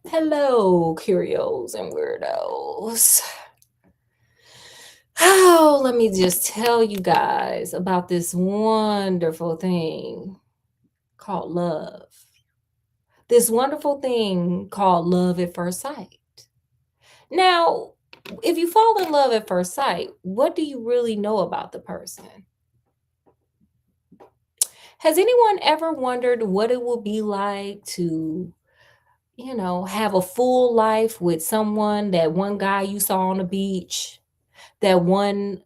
Hello, curios and weirdos. Oh, let me just tell you guys about this wonderful thing called love. This wonderful thing called love at first sight. Now, if you fall in love at first sight, what do you really know about the person? Has anyone ever wondered what it will be like to, have a full life with someone, that one guy you saw on the beach, that one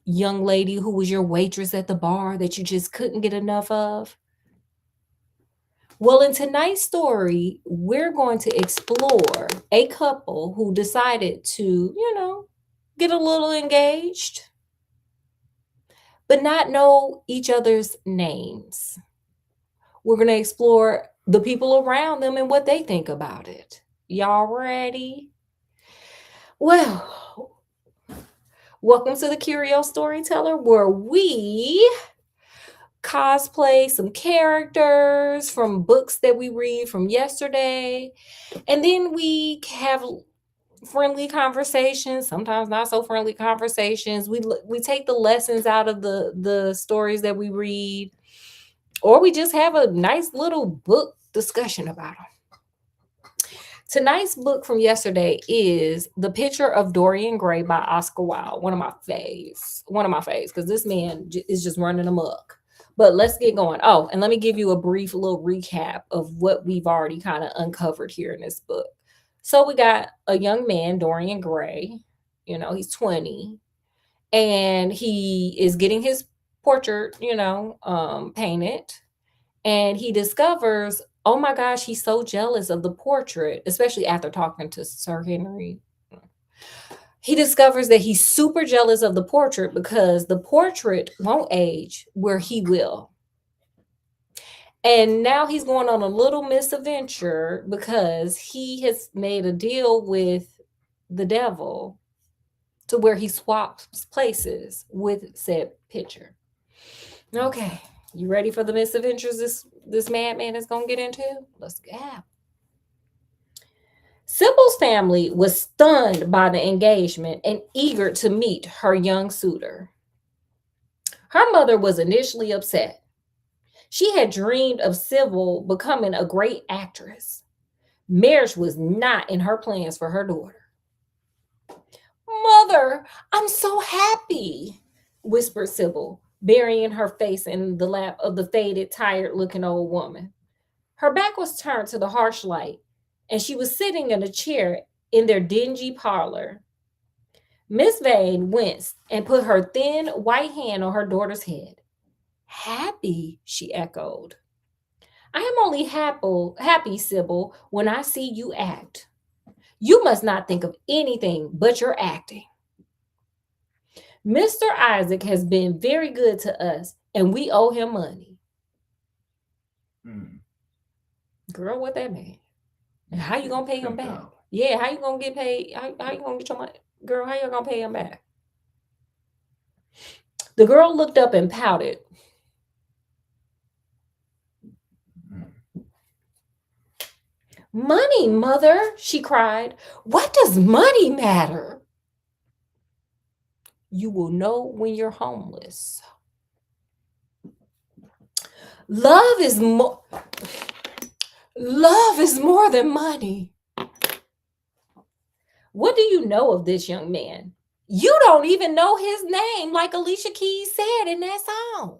young lady who was your waitress at the bar that you just couldn't get enough of? Well, in tonight's story, we're going to explore a couple who decided to, get a little engaged, but not know each other's names. We're going to explore the people around them and what they think about it. Y'all ready? Well, welcome to the Curio Storyteller, where we cosplay some characters from books that we read from yesterday, and then we have friendly conversations, sometimes not so friendly conversations. We take the lessons out of the stories that we read, or we just have a nice little book discussion about them. Tonight's book from yesterday is The Picture of Dorian Gray by Oscar Wilde. One of my faves. Because this man is just running amok. But let's get going. Oh, and let me give you a brief little recap of what we've already kind of uncovered here in this book. So we got a young man, Dorian Gray. He's 20, and he is getting his portrait, painted. And he discovers, oh my gosh, he's so jealous of the portrait, especially after talking to Sir Henry. He discovers that he's super jealous of the portrait because the portrait won't age where he will. And now he's going on a little misadventure because he has made a deal with the devil to where he swaps places with said picture. Okay, you ready for the misadventures this madman is gonna get into? Let's go. Sybil's family was stunned by the engagement and eager to meet her young suitor. Her mother was initially upset. She had dreamed of Sybil becoming a great actress. Marriage was not in her plans for her daughter. "Mother, I'm so happy," whispered Sybil, burying her face in the lap of the faded, tired-looking old woman. Her back was turned to the harsh light, and she was sitting in a chair in their dingy parlor. Miss Vane winced and put her thin, white hand on her daughter's head. "Happy," she echoed. "I am only happy, Sybil, when I see you act. You must not think of anything but your acting. Mr. Isaac has been very good to us, and we owe him money." Girl, what that mean? And how you gonna pay him back? Yeah, how you gonna get paid? How you gonna get your money? Girl, how you gonna pay him back? The girl looked up and pouted. "Money, mother," she cried. "What does money matter?" "You will know when you're homeless. Love is more than money." "What do you know of this young man? You don't even know his name, like Alicia Keys said in that song."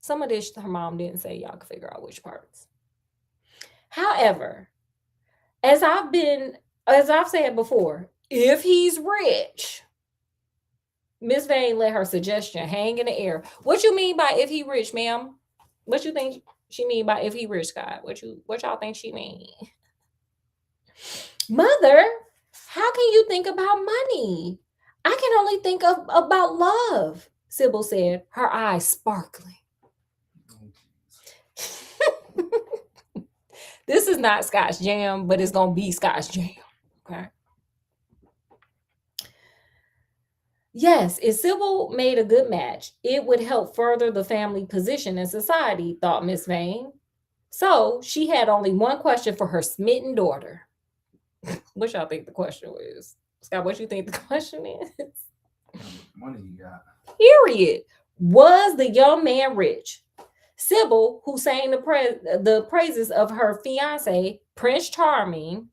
Some of this her mom didn't say. Y'all can figure out which parts. "However, as I've said before, if he's rich." Miss Vane let her suggestion hang in the air. "What you mean by if he rich, ma'am? What you think she mean by if he rich, Scott? What y'all think she mean?" "Mother, how can you think about money? I can only think about love," Sybil said, her eyes sparkling. This is not Scotch jam, but it's gonna be Scotch jam. Okay. Yes, if Sybil made a good match, it would help further the family position in society, thought Miss Vane. So she had only one question for her smitten daughter. What y'all think the question was? Scott, what you think the question is? How much money you got? Period. Was the young man rich? Sybil, who sang the praises of her fiance, Prince Charming,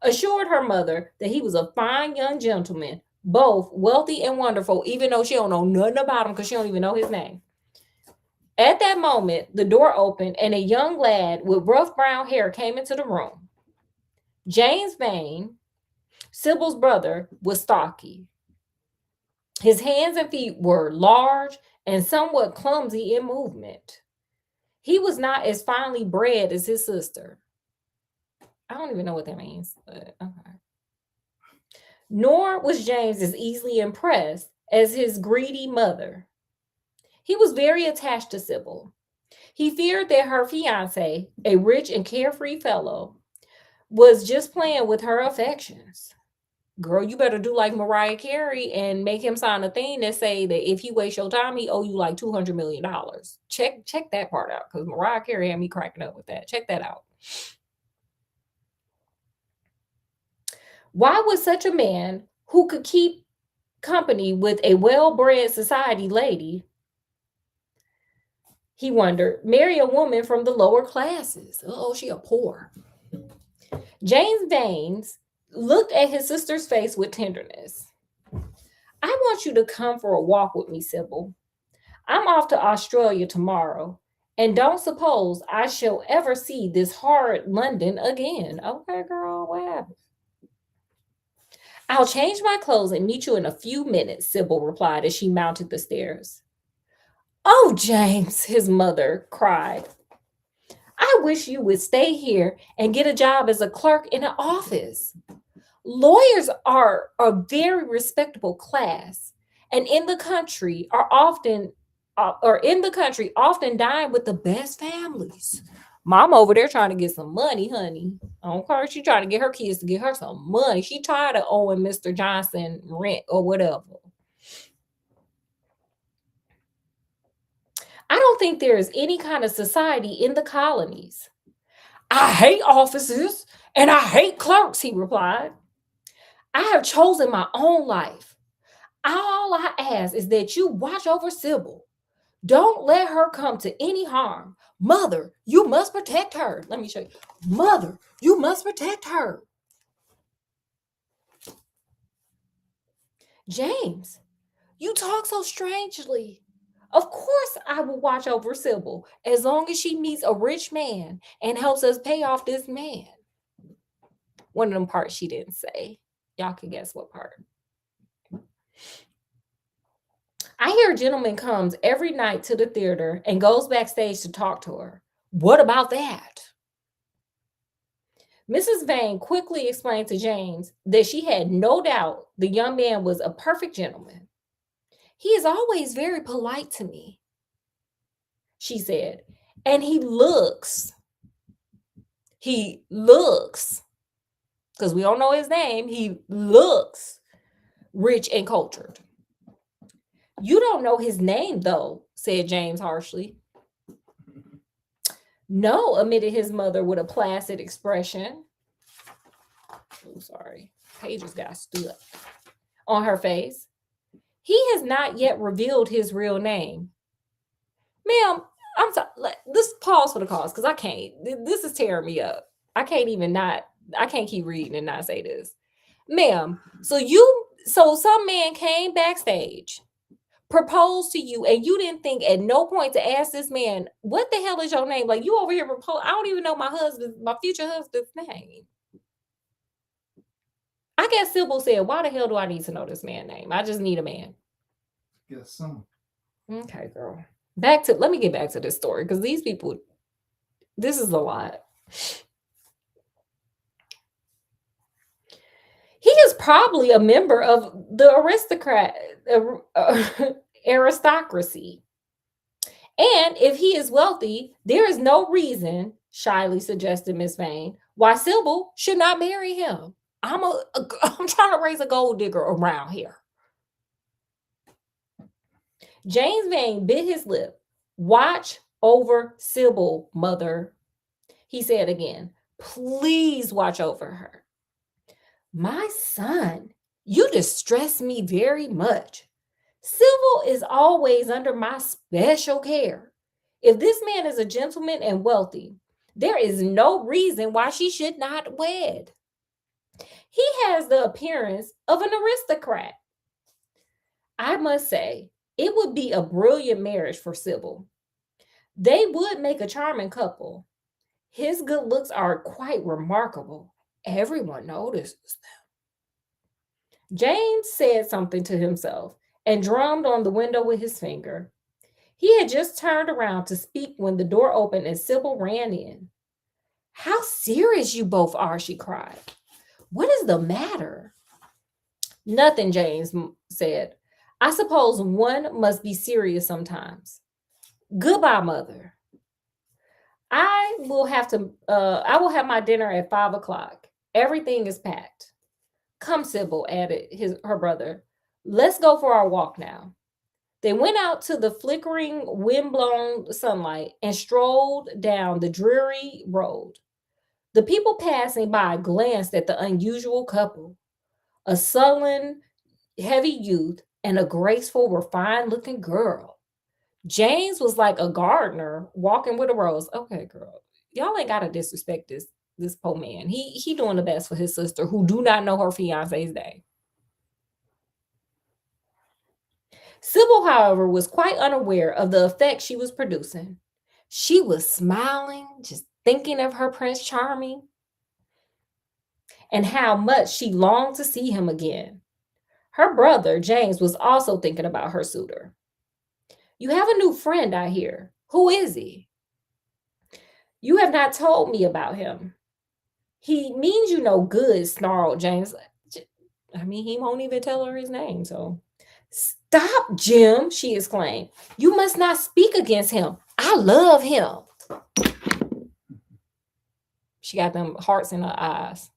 assured her mother that he was a fine young gentleman, both wealthy and wonderful, even though she don't know nothing about him because she don't even know his name. At that moment, the door opened and a young lad with rough brown hair came into the room. James Vane, Sybil's brother, was stocky. His hands and feet were large and somewhat clumsy in movement. He was not as finely bred as his sister. I don't even know what that means, but okay. Nor was James as easily impressed as his greedy mother. He was very attached to Sybil. He feared that her fiance, a rich and carefree fellow, was just playing with her affections. Girl, you better do like Mariah Carey and make him sign a thing that say that if he wastes your time, he owe you like $200 million. Check that part out because Mariah Carey had me cracking up with that. Check that out. Why would such a man who could keep company with a well-bred society lady, he wondered, marry a woman from the lower classes? Oh, she a poor. James Vanes looked at his sister's face with tenderness. I want you to come for a walk with me, Sybil. I'm off to Australia tomorrow, and don't suppose I shall ever see this horrid London again. Okay, girl, what happened? I'll change my clothes and meet you in a few minutes, Sybil replied as she mounted the stairs. Oh, James, his mother cried. I wish you would stay here and get a job as a clerk in an office. Lawyers are a very respectable class, and in the country often dine with the best families. Mom over there trying to get some money, honey. Okay, she trying to get her kids to get her some money. She tired of owing Mr. Johnson rent or whatever. I don't think there is any kind of society in the colonies. I hate officers and I hate clerks, he replied. I have chosen my own life. All I ask is that you watch over Sybil. Don't let her come to any harm. Mother, you must protect her. Let me show you. Mother, you must protect her. James, you talk so strangely. Of course, I will watch over Sybil as long as she meets a rich man and helps us pay off this man. One of them parts she didn't say. Y'all can guess what part. I hear a gentleman comes every night to the theater and goes backstage to talk to her. What about that? Mrs. Vane quickly explained to James that she had no doubt the young man was a perfect gentleman. He is always very polite to me, she said, and he looks, because we don't know his name, he looks rich and cultured. You don't know his name, though, said James harshly. No, admitted his mother with a placid expression. Oh, sorry. Pages got stood on her face. He has not yet revealed his real name. Ma'am, I'm sorry. This pause for the cause because I can't. This is tearing me up. I can't keep reading and not say this. Ma'am, so some man came backstage, proposed to you, and you didn't think at no point to ask this man, what the hell is your name? Like, you over here propose. I don't even know my future husband's name. I guess Sybil said, why the hell do I need to know this man's name? I just need a man. Guess some. Okay, girl. Let me get back to this story because these people, this is a lot. He is probably a member of the aristocracy. And if he is wealthy, there is no reason, shyly suggested Miss Vane, why Sybil should not marry him. I'm trying to raise a gold digger around here. James Vane bit his lip. Watch Over Sybil, mother. He said again, please watch over her. My son, you distress me very much. Sybil is always under my special care. If this man is a gentleman and wealthy, there is no reason why she should not wed. He has the appearance of an aristocrat. I must say, it would be a brilliant marriage for Sybil. They would make a charming couple. His good looks are quite remarkable. Everyone notices them. James said something to himself and drummed on the window with his finger. He had just turned around to speak when the door opened and Sybil ran in. How serious you both are, she cried. What is the matter? Nothing, James said. I suppose one must be serious sometimes. Goodbye, mother. I will have my dinner at 5 o'clock. Everything is packed. Come, Sybil, added her brother. Let's go for our walk now. They went out to the flickering, wind-blown sunlight and strolled down the dreary road. The people passing by glanced at the unusual couple, a sullen, heavy youth and a graceful, refined-looking girl. James was like a gardener walking with a rose. Okay, girl, y'all ain't gotta disrespect this poor man. He doing the best for his sister, who do not know her fiance's name. Sybil, however, was quite unaware of the effect she was producing. She was smiling, just thinking of her Prince Charming, and how much she longed to see him again. Her brother, James, was also thinking about her suitor. You have a new friend, I hear. Who is he? You have not told me about him. He means you no good, snarled James. I mean, he won't even tell her his name, so. Stop, Jim, she exclaimed. You must not speak against him. I love him. She got them hearts in her eyes.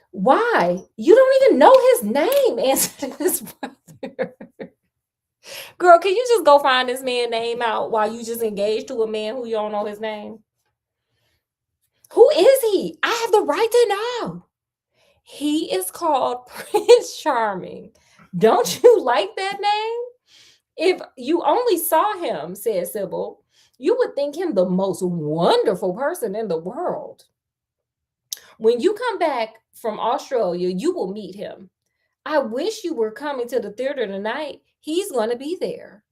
Why? You don't even know his name, answered his brother. Girl, can you just go find this man's name out while you just engaged to a man who you don't know his name? Who is he? I have the right to know. He is called Prince Charming. Don't you like that name? If you only saw him, said Sybil, you would think him the most wonderful person in the world. When you come back from Australia, you will meet him. I wish you were coming to the theater tonight. He's going to be there.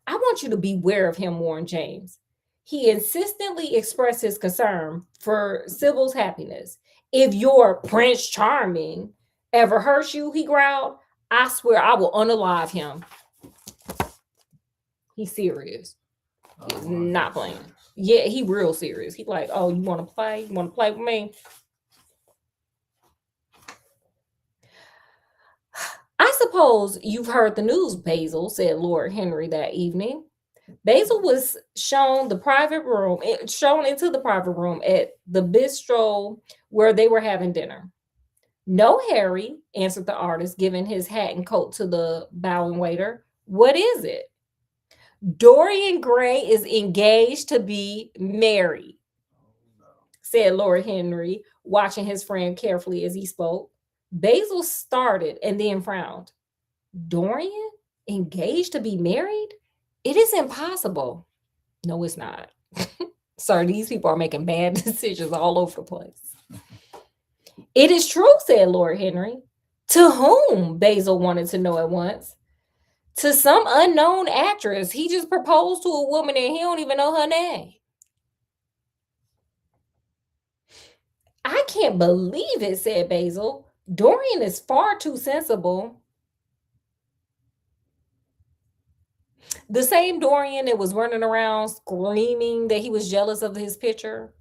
I want you to beware of him, warned James. He insistently expressed his concern for Sybil's happiness. If your Prince Charming ever hurts you, he growled, I swear I will unalive him. He's serious. He's not playing. Yeah, he real serious. He like, oh, you want to play? You want to play with me? I suppose you've heard the news, Basil, said Lord Henry that evening. Basil was shown into the private room at the bistro where they were having dinner. No, Harry, answered the artist, giving his hat and coat to the bowing waiter. What is it? Dorian Gray is engaged to be married, said Lord Henry, watching his friend carefully as he spoke. Basil started and then frowned. Dorian? Engaged to be married? It is impossible. No, it's not. Sir, these people are making bad decisions all over the place. It is true, said Lord Henry. To whom? Basil wanted to know at once. To some unknown actress. He just proposed to a woman and he don't even know her name. I can't believe it, said Basil. Dorian is far too sensible. The same Dorian that was running around screaming that he was jealous of his picture.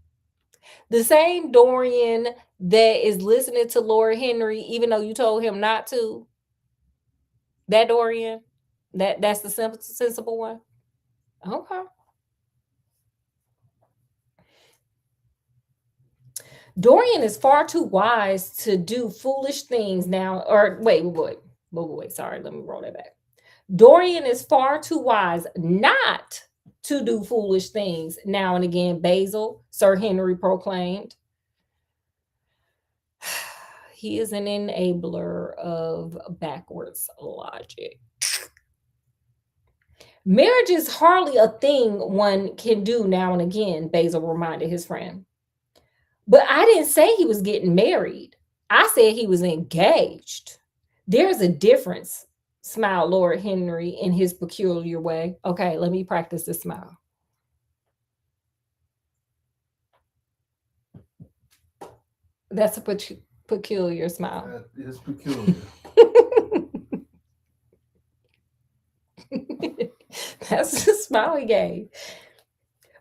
The same Dorian that is listening to Lord Henry, even though you told him not to. That Dorian, that's the sensible one. Okay. Dorian is far too wise to do foolish things now. Or wait. Sorry, let me roll that back. Dorian is far too wise not to do foolish things now and again, Basil, Sir Henry proclaimed. He is an enabler of backwards logic. Marriage is hardly a thing one can do now and again, Basil reminded his friend. But I didn't say he was getting married. I said he was engaged. There's a difference, smiled Lord Henry in his peculiar way. Okay, let me practice this smile. That's a peculiar smile. That is peculiar. That's the smile he gave.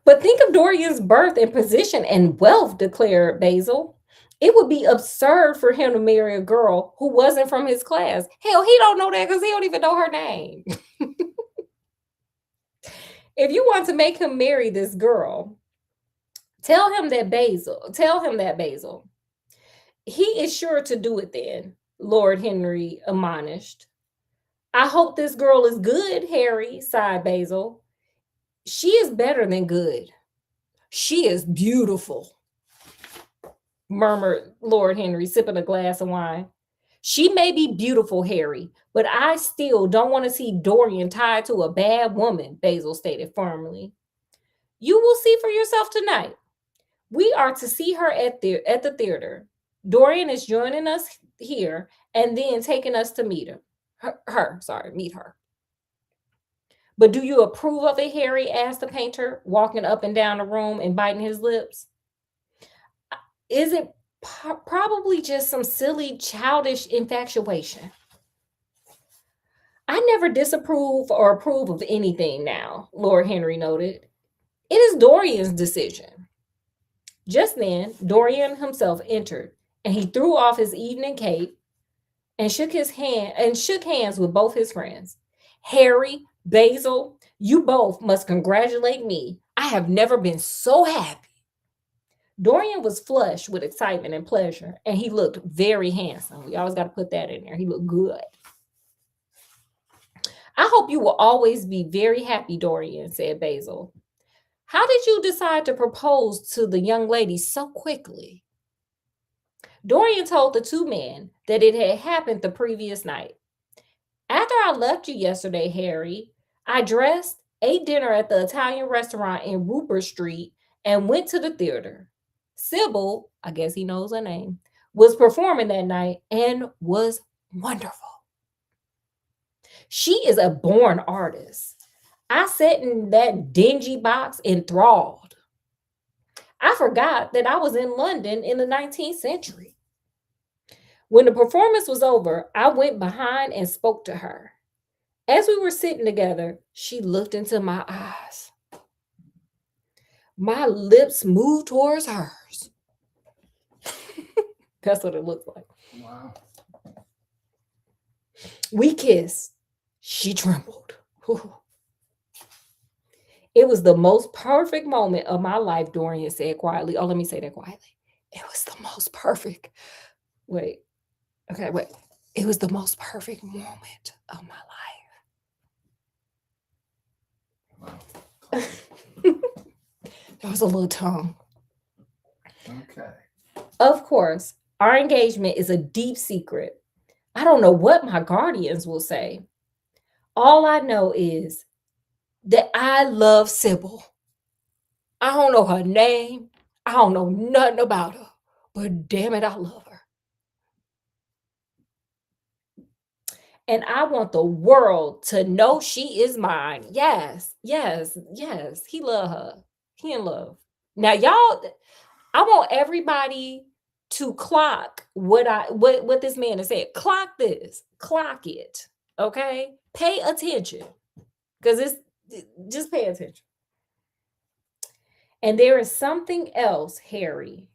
But think of Dorian's birth and position and wealth, declared Basil. It would be absurd for him to marry a girl who wasn't from his class. Hell, he don't know that because he don't even know her name. If you want to make him marry this girl, tell him that Basil. He is sure to do it then, Lord Henry admonished. I hope this girl is good, Harry, sighed Basil. She is better than good. She is beautiful, murmured Lord Henry, sipping a glass of wine. She may be beautiful, Harry, but I still don't want to see Dorian tied to a bad woman, Basil stated firmly. You will see for yourself tonight. We are to see her at the theater. Dorian is joining us here and then taking us to meet meet her. But do you approve of it, Harry? Asked the painter, walking up and down the room and biting his lips. Is it probably just some silly, childish infatuation? I never disapprove or approve of anything now, Lord Henry noted. It is Dorian's decision. Just then, Dorian himself entered, and he threw off his evening cape and shook hands with both his friends. Harry, Basil, you both must congratulate me. I have never been so happy. Dorian was flushed with excitement and pleasure, and he looked very handsome. We always got to put that in there. He looked good. I hope you will always be very happy, Dorian, said Basil. How did you decide to propose to the young lady so quickly? Dorian told the two men that it had happened the previous night. After I left you yesterday, Harry, I dressed, ate dinner at the Italian restaurant in Rupert Street, and went to the theater. Sybil, I guess he knows her name, was performing that night and was wonderful. She is a born artist. I sat in that dingy box enthralled. I forgot that I was in London in the 19th century. When the performance was over, I went behind and spoke to her. As we were sitting together, she looked into my eyes. My lips moved towards hers. That's what it looked like. Wow. We kissed. She trembled. Whew. It was the most perfect moment of my life, Dorian said quietly. Oh, let me say that quietly. It was the most perfect. Wait. Okay, wait. It was the most perfect moment of my life. Wow. There was a little tongue. Okay. Of course, our engagement is a deep secret. I don't know what my guardians will say. All I know is that I love Sybil. I don't know her name. I don't know nothing about her. But damn it, I love her. And I want the world to know she is mine. Yes. He love her. He in love. Now, y'all, I want everybody to clock what this man has said. Clock this. Clock it. Okay? Pay attention. Because just pay attention. And there is something else, Harry.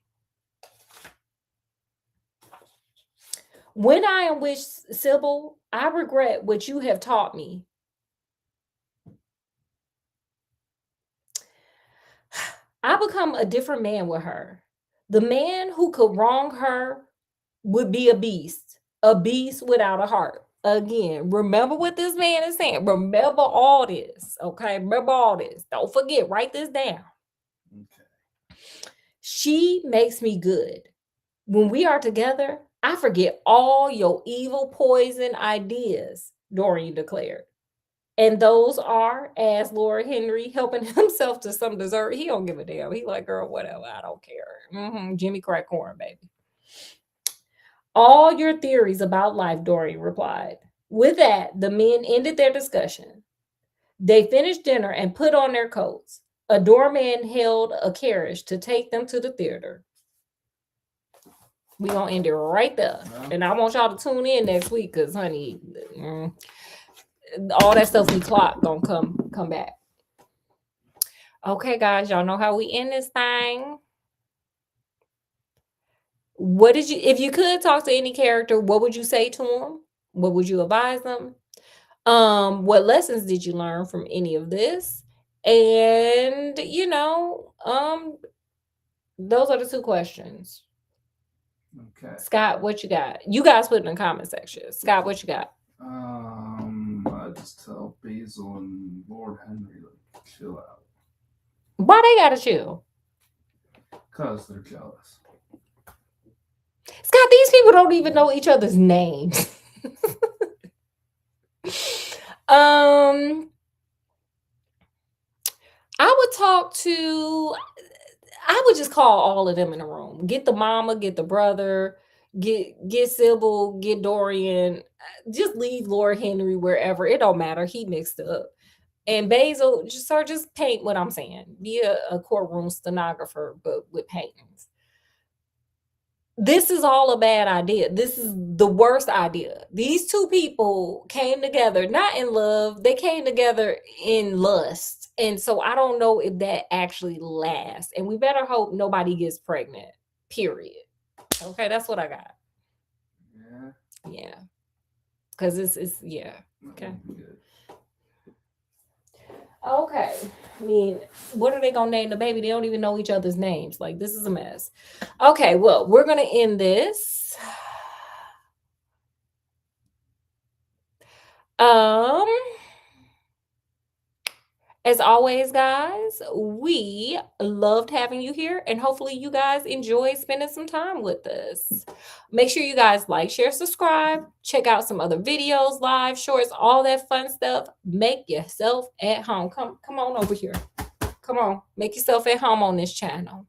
When I am with Sybil, I regret what you have taught me. I become a different man with her. The man who could wrong her would be a beast without a heart. Again, remember what this man is saying. Remember all this. Okay. Remember all this. Don't forget. Write this down. Okay. She makes me good. When we are together, I forget all your evil poison ideas, Dorian declared. And those are, as Lord Henry helping himself to some dessert. He don't give a damn. He like, girl, whatever. I don't care. Jimmy crack corn, baby. All your theories about life, Dorian replied. With that, the men ended their discussion. They finished dinner and put on their coats. A doorman held a carriage to take them to the theater. We gonna end it right there. And I want y'all to tune in next week because, honey, all that stuff we clock gonna come back. Okay, guys, y'all know how we end this thing. What did you, if you could talk to any character, what would you say to them? What would you advise them? What lessons did you learn from any of this? And those are the two questions. Okay. Scott, what you got? You guys put it in the comment section. Scott, what you got? I just tell Basil and Lord Henry to chill out. Why they gotta chill? Because they're jealous. Scott, these people don't even know each other's names. I would just call all of them in a room. Get the mama, get the brother, get Sybil, get Dorian. Just leave Lord Henry wherever. It don't matter. He mixed up. And Basil, just paint what I'm saying. Be a courtroom stenographer, but with paintings. This is all a bad idea. This is the worst idea. These two people came together, not in love. They came together in lust. And so I don't know if that actually lasts. And we better hope nobody gets pregnant, period. Okay, that's what I got. Yeah. Yeah. Because it's yeah. Okay. Good. Okay. I mean, what are they going to name the baby? They don't even know each other's names. Like, this is a mess. Okay, well, we're going to end this. As always, guys, we loved having you here, and hopefully you guys enjoy spending some time with us. Make sure you guys like, share, subscribe, check out some other videos, live shorts, all that fun stuff. Make yourself at home. Come on over here. Come on, make yourself at home on this channel.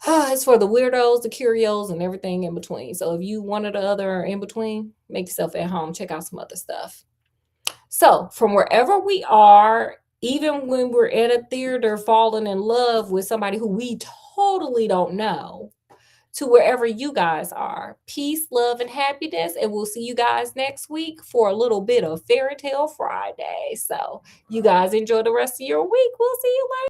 It's for the weirdos, the curios, and everything in between. So if you one or the other in between, make yourself at home. Check out some other stuff. So from wherever we are, even when we're at a theater falling in love with somebody who we totally don't know, to wherever you guys are, peace, love, and happiness. And we'll see you guys next week for a little bit of Fairy Tale Friday. So you guys enjoy the rest of your week. We'll see you later.